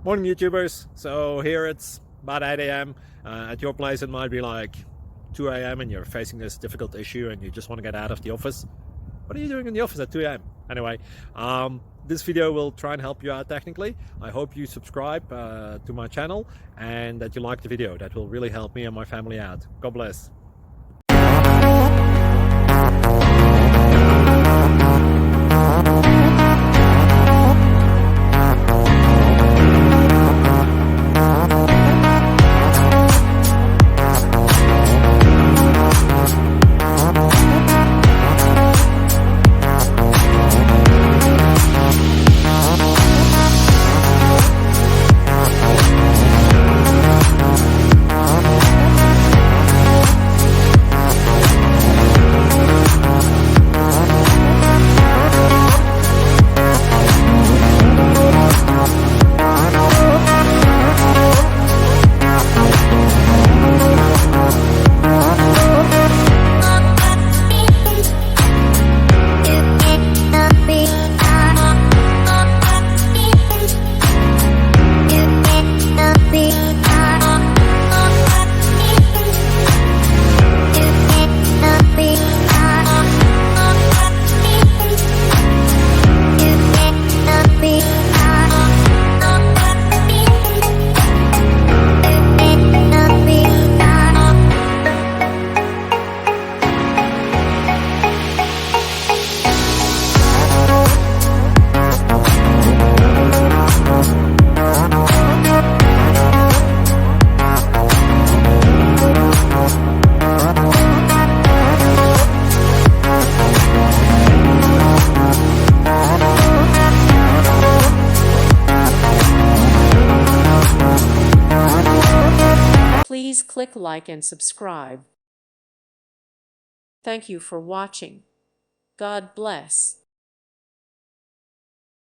Morning YouTubers. So here it's about 8 a.m. At your place it might be like 2 a.m. and you're facing this difficult issue and you just want to get out of the office. What are you doing in the office at 2 a.m.? Anyway, this video will try and help you out technically. I hope you subscribe to my channel and that you like the video. That will really help me and my family out. God bless. Please click like and subscribe. Thank you for watching. God bless.